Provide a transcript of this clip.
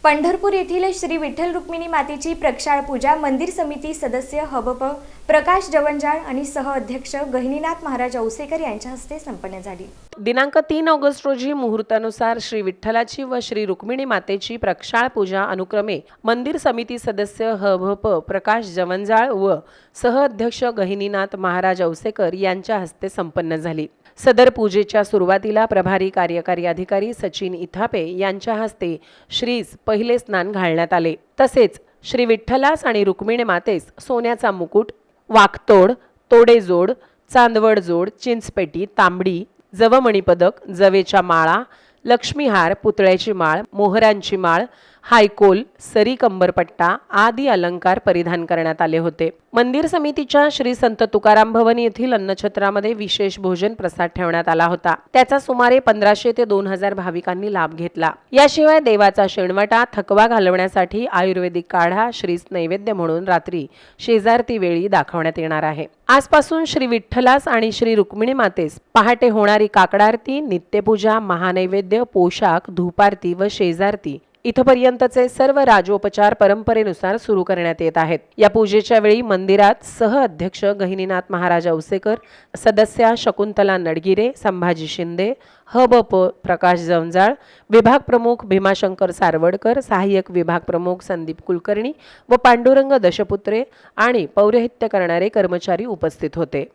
पंढरपूर येथील श्री विठ्ठल रुक्मिणी मातेची प्रक्षाळ पूजा मंदिर समिती सदस्य हबप प्रकाश जवंजाळ आणि सह अध्यक्ष गहिनीनाथ महाराज औसेकर यांच्या हस्ते संपन्न झाली। दिनांक 3 ऑगस्ट रोजी मुहूर्तानुसार श्री विठ्ठलाची व श्री रुक्मिणी मातेची प्रक्षाळ पूजा अनुक्रमे मंदिर समिती सदस्य हबप प्रकाश जवंजाळ व सह अध्यक्ष गहिनीनाथ महाराज औसेकर यांच्या हस्ते संपन्न झाली। सदर पूजेच्या सुरुवातीला प्रभारी कार्यकारी अधिकारी सचिन इथापे यांच्या हस्ते श्रीस पहिले स्नान घालण्यात आले। तसेच श्री विठ्ठलास आणि रुक्मिणी मातेस सोन्याचा मुकुट, वाकतोड, तोडेजोड, चांदवड जोड, चिंचपेटी, तांबडी, जवमणी पदक, जवेच्या माळा, लक्ष्मीहार, पुतळ्याची माळ, मोहरांची माळ, हायकोल, सरी कंबरपट्टा आदी अलंकार परिधान करण्यात आले होते। मंदिर समितीच्या श्री संत तुकाराम भवन येथील अन्नछत्रामध्ये विशेष भोजन प्रसाद ठेवण्यात आला होता। त्याचा सुमारे 1500 ते 2000 भाविकांनी लाभ घेतला। याशिवाय देवाचा शेणवटा थकवा घालवण्यासाठी आयुर्वेदिक काढा श्रीस नैवेद्य म्हणून रात्री शेजारती वेळी दाखवण्यात येणार आहे। आजपासून श्री विठ्ठलास आणि श्री रुक्मिणी मातेस पहाटे होणारी काकडारती, नित्यपूजा, महानैवेद्य, पोशाख, धूपारती व शेजारती इथपर्यंतचे सर्व राजोपचार परंपरेनुसार सुरू करण्यात येत आहेत। या पूजेच्या वेळी मंदिरात सह अध्यक्ष गहिनीनाथ महाराज औसेकर, सदस्या शकुंतला नडगिरे, संभाजी शिंदे, हबप प्रकाश जवंजाळ, विभाग प्रमुख भीमाशंकर सारवडकर, सहाय्यक विभाग प्रमुख संदीप कुलकर्णी व पांडुरंग दशपुत्रे आणि पौरोहित्य करणारे कर्मचारी उपस्थित होते।